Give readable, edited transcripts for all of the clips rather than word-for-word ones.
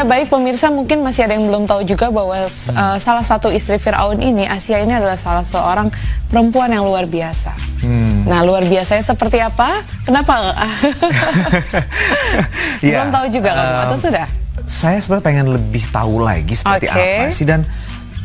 baik pemirsa, mungkin masih ada yang belum tahu juga bahwa salah satu istri Firaun ini, Asia ini adalah salah seorang perempuan yang luar biasa. Nah, luar biasanya seperti apa? Kenapa? Belum tahu juga kamu, atau sudah? Saya sebenarnya pengen lebih tahu lagi seperti apa sih, dan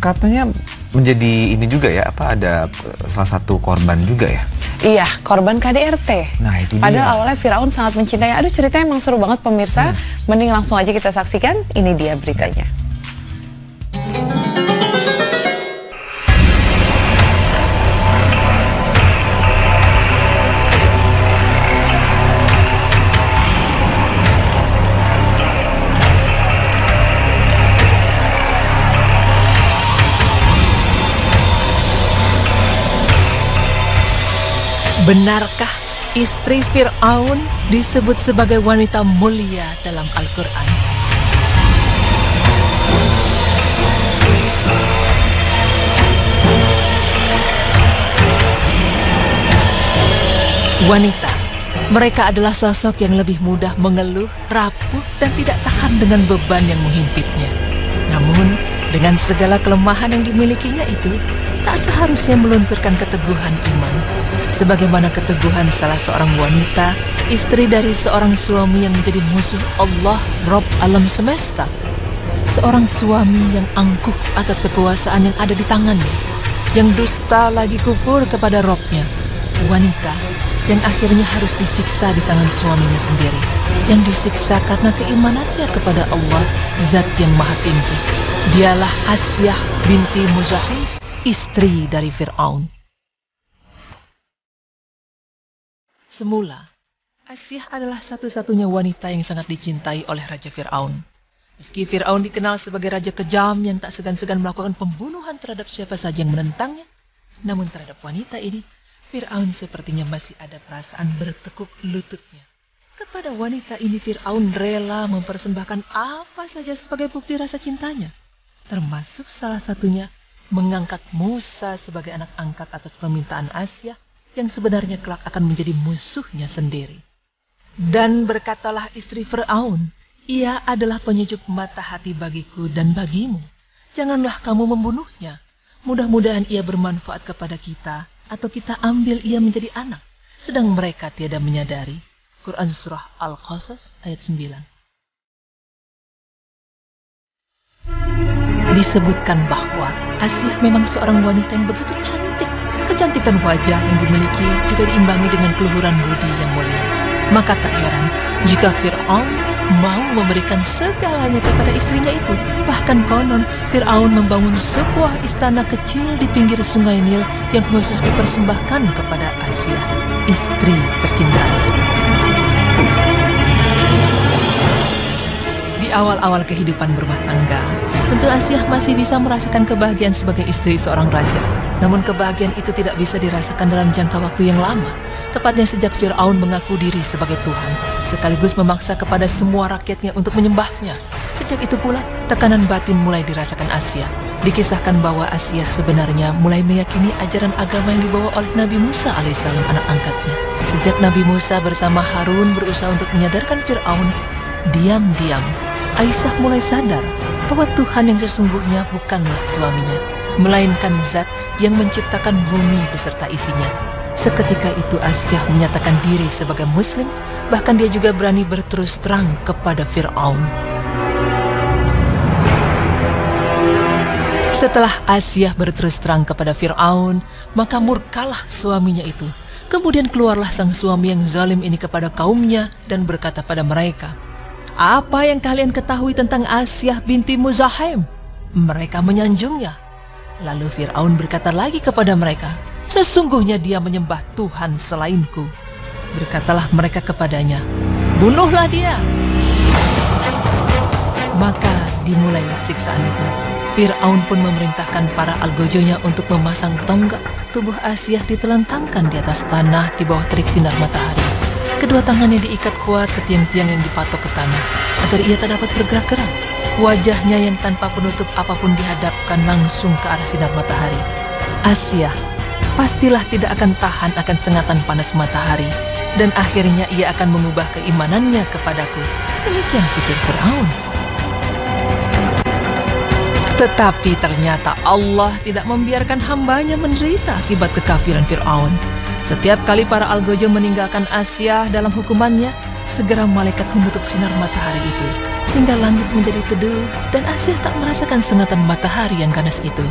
katanya menjadi ini juga ya, ada salah satu korban juga ya? Iya, korban KDRT. Nah, itu dia. Padahal awalnya Firaun sangat mencintai. Aduh, ceritanya emang seru banget pemirsa. Mending langsung aja kita saksikan. Ini dia beritanya. Benarkah istri Fir'aun disebut sebagai wanita mulia dalam Al-Quran? Wanita, mereka adalah sosok yang lebih mudah mengeluh, rapuh, dan tidak tahan dengan beban yang menghimpitnya. Namun, dengan segala kelemahan yang dimilikinya itu, tak seharusnya melunturkan keteguhan iman. Sebagaimana keteguhan salah seorang wanita, istri dari seorang suami yang menjadi musuh Allah, Rabb alam semesta. Seorang suami yang angkuh atas kekuasaan yang ada di tangannya, yang dusta lagi kufur kepada Rabb-nya. Wanita yang akhirnya harus disiksa di tangan suaminya sendiri, yang disiksa karena keimanannya kepada Allah, Zat yang Maha Tinggi. Dialah Asyah binti Muzahim, istri dari Fir'aun. Semula, Asyah adalah satu-satunya wanita yang sangat dicintai oleh Raja Fir'aun. Meski Fir'aun dikenal sebagai raja kejam yang tak segan-segan melakukan pembunuhan terhadap siapa saja yang menentangnya, namun terhadap wanita ini, Fir'aun sepertinya masih ada perasaan bertekuk lututnya. Kepada wanita ini Fir'aun rela mempersembahkan apa saja sebagai bukti rasa cintanya, termasuk salah satunya mengangkat Musa sebagai anak angkat atas permintaan Asyah yang sebenarnya kelak akan menjadi musuhnya sendiri. Dan berkatalah istri Fir'aun, ia adalah penyejuk mata hati bagiku dan bagimu. Janganlah kamu membunuhnya. Mudah-mudahan ia bermanfaat kepada kita, atau kita ambil ia menjadi anak. Sedang mereka tiada menyadari. Quran Surah Al-Qasas ayat 9. Disebutkan bahwa Asyah memang seorang wanita yang begitu cantik. Kecantikan wajah yang dimiliki juga diimbangi dengan keluhuran budi yang mulia. Maka tak heran jika Fir'aun mau memberikan segalanya kepada istrinya itu. Bahkan konon Fir'aun membangun sebuah istana kecil di pinggir sungai Nil yang khusus dipersembahkan kepada Asyah, istri tercinta. Di awal-awal kehidupan berumah tangga, tentu Asyah masih bisa merasakan kebahagiaan sebagai istri seorang raja. Namun kebahagiaan itu tidak bisa dirasakan dalam jangka waktu yang lama. Tepatnya sejak Fir'aun mengaku diri sebagai Tuhan, sekaligus memaksa kepada semua rakyatnya untuk menyembahnya. Sejak itu pula, tekanan batin mulai dirasakan Asyah. Dikisahkan bahwa Asyah sebenarnya mulai meyakini ajaran agama yang dibawa oleh Nabi Musa alaihissalam, anak angkatnya. Sejak Nabi Musa bersama Harun berusaha untuk menyadarkan Fir'aun, diam-diam Aisyah mulai sadar bahwa Tuhan yang sesungguhnya bukanlah suaminya, melainkan Zat yang menciptakan bumi beserta isinya. Seketika itu Asyah menyatakan diri sebagai Muslim, bahkan dia juga berani berterus terang kepada Fir'aun. Setelah Asyah berterus terang kepada Fir'aun, maka murkalah suaminya itu. Kemudian keluarlah sang suami yang zalim ini kepada kaumnya dan berkata pada mereka, "Apa yang kalian ketahui tentang Asyah binti Muzahim?" Mereka menyanjungnya. Lalu Fir'aun berkata lagi kepada mereka, "Sesungguhnya dia menyembah Tuhan selainku." Berkatalah mereka kepadanya, "Bunuhlah dia." Maka dimulai siksaan itu. Fir'aun pun memerintahkan para algojonya untuk memasang tonggak. Tubuh Asyah ditelentangkan di atas tanah di bawah terik sinar matahari. Kedua tangannya diikat kuat ke tiang-tiang yang dipatok ke tanah, agar ia tak dapat bergerak-gerak. Wajahnya yang tanpa penutup apapun dihadapkan langsung ke arah sinar matahari. Asyah pastilah tidak akan tahan akan sengatan panas matahari, dan akhirnya ia akan mengubah keimanannya kepadaku. Demikian pikir Fir'aun. Tetapi ternyata Allah tidak membiarkan hambanya menderita akibat kekafiran Fir'aun. Setiap kali para algojo meninggalkan Asia dalam hukumannya, segera malaikat menutup sinar matahari itu, sehingga langit menjadi teduh dan Asia tak merasakan sengatan matahari yang ganas itu.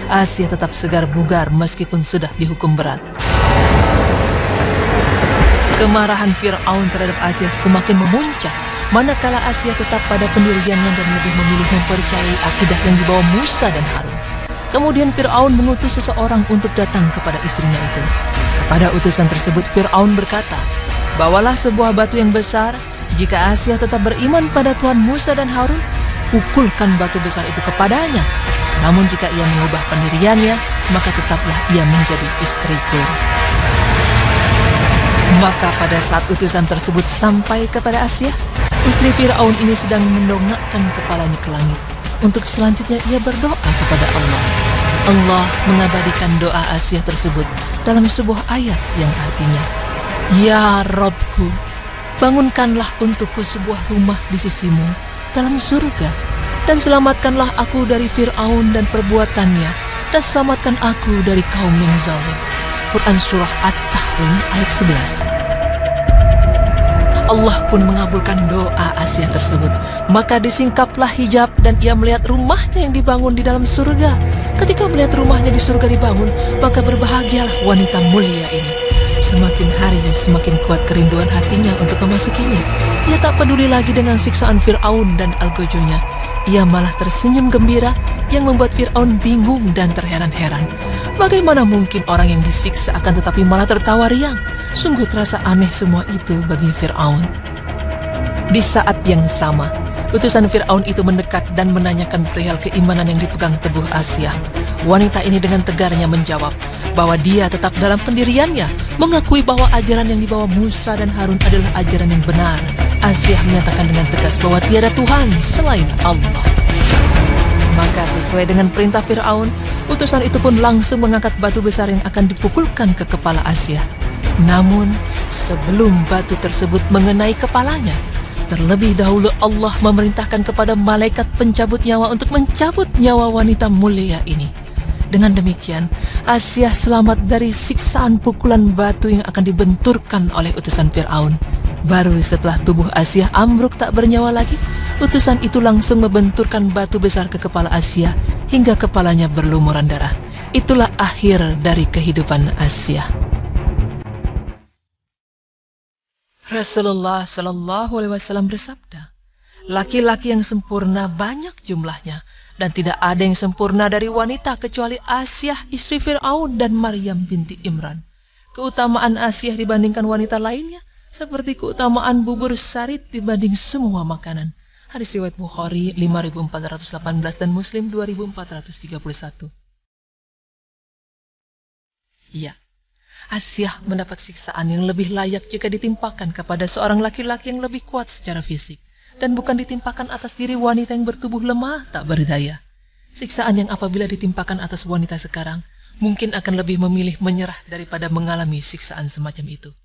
Asia tetap segar bugar meskipun sudah dihukum berat. Kemarahan Fir'aun terhadap Asia semakin memuncak, manakala Asia tetap pada pendiriannya dan lebih memilih mempercayai akidah yang dibawa Musa dan Harun. Kemudian Fir'aun mengutus seseorang untuk datang kepada istrinya itu. Kepada utusan tersebut Fir'aun berkata, "Bawalah sebuah batu yang besar. Jika Asia tetap beriman pada Tuhan Musa dan Harun, pukulkan batu besar itu kepadanya. Namun jika ia mengubah pendiriannya, maka tetaplah ia menjadi istriku." Maka pada saat utusan tersebut sampai kepada Asia, istri Fir'aun ini sedang mendongakkan kepalanya ke langit. Untuk selanjutnya ia berdoa kepada Allah. Allah mengabadikan doa Asia tersebut dalam sebuah ayat yang artinya, "Ya Rabbku, bangunkanlah untukku sebuah rumah di sisimu dalam surga, dan selamatkanlah aku dari Fir'aun dan perbuatannya, dan selamatkan aku dari kaum yang zalim." Quran Surah At-Tahrim ayat 11. Allah pun mengabulkan doa Asia tersebut. Maka disingkaplah hijab dan ia melihat rumahnya yang dibangun di dalam surga. Ketika melihat rumahnya di surga dibangun, maka berbahagialah wanita mulia ini. Semakin hari semakin kuat kerinduan hatinya untuk memasukinya. Ia tak peduli lagi dengan siksaan Fir'aun dan algojonya. Ia malah tersenyum gembira yang membuat Fir'aun bingung dan terheran-heran. Bagaimana mungkin orang yang disiksa akan tetapi malah tertawa riang? Sungguh terasa aneh semua itu bagi Fir'aun. Di saat yang sama, utusan Fir'aun itu mendekat dan menanyakan perihal keimanan yang dipegang teguh Asia. Wanita ini dengan tegarnya menjawab bahwa dia tetap dalam pendiriannya, mengakui bahwa ajaran yang dibawa Musa dan Harun adalah ajaran yang benar. Asia menyatakan dengan tegas bahwa tiada Tuhan selain Allah. Maka sesuai dengan perintah Fir'aun, utusan itu pun langsung mengangkat batu besar yang akan dipukulkan ke kepala Asia. Namun, sebelum batu tersebut mengenai kepalanya, terlebih dahulu Allah memerintahkan kepada malaikat pencabut nyawa untuk mencabut nyawa wanita mulia ini. Dengan demikian, Asia selamat dari siksaan pukulan batu yang akan dibenturkan oleh utusan Fir'aun. Baru setelah tubuh Asia ambruk tak bernyawa lagi, utusan itu langsung membenturkan batu besar ke kepala Asia hingga kepalanya berlumuran darah. Itulah akhir dari kehidupan Asia. Rasulullah Shallallahu Alaihi Wasallam bersabda, "Laki-laki yang sempurna banyak jumlahnya, dan tidak ada yang sempurna dari wanita kecuali Asia istri Fir'aun dan Maryam binti Imran. Keutamaan Asia dibandingkan wanita lainnya seperti keutamaan bubur sarit dibanding semua makanan." Hadis riwayat Bukhari 5418 dan Muslim 2431. Iya, Asia mendapat siksaan yang lebih layak jika ditimpakan kepada seorang laki-laki yang lebih kuat secara fisik, dan bukan ditimpakan atas diri wanita yang bertubuh lemah tak berdaya. Siksaan yang apabila ditimpakan atas wanita sekarang, mungkin akan lebih memilih menyerah daripada mengalami siksaan semacam itu.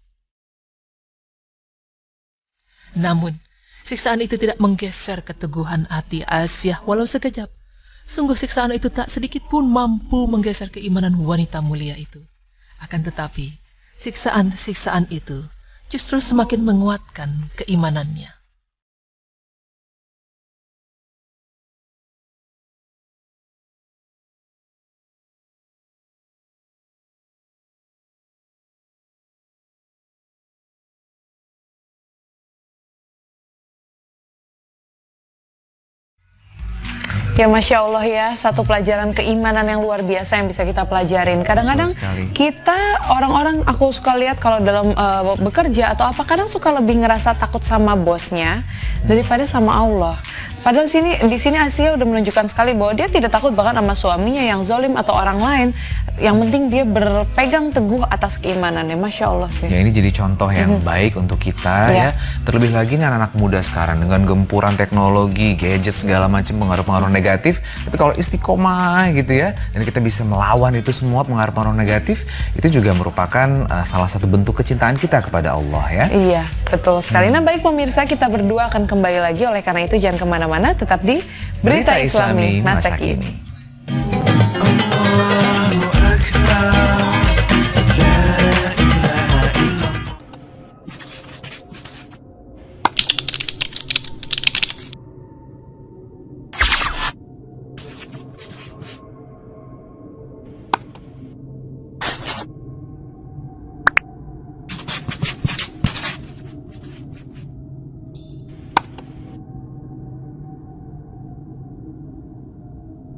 Namun, siksaan itu tidak menggeser keteguhan hati Asia walau sekejap. Sungguh siksaan itu tak sedikit pun mampu menggeser keimanan wanita mulia itu. Akan tetapi, siksaan-siksaan itu justru semakin menguatkan keimanannya. Ya Masya Allah ya, satu pelajaran keimanan yang luar biasa yang bisa kita pelajarin. Kadang-kadang kita orang-orang, aku suka lihat kalau dalam bekerja atau apa, kadang suka lebih ngerasa takut sama bosnya daripada sama Allah. Padahal di sini Asia udah menunjukkan sekali bahwa dia tidak takut bahkan sama suaminya yang zalim atau orang lain. Yang penting dia berpegang teguh atas keimanannya. Masya Allah sih. Ya, ini jadi contoh yang baik untuk kita ya. Terlebih lagi nih anak-anak muda sekarang dengan gempuran teknologi, gadget segala macam pengaruh-pengaruh negatif. Tapi kalau istiqomah gitu ya, dan kita bisa melawan itu semua pengaruh-pengaruh negatif, itu juga merupakan salah satu bentuk kecintaan kita kepada Allah ya. Iya, betul sekali. Nah baik pemirsa, kita berdua akan kembali lagi. Oleh karena itu jangan kemana-mana. kemana-mana, tetap di Berita Islami Masa Kini.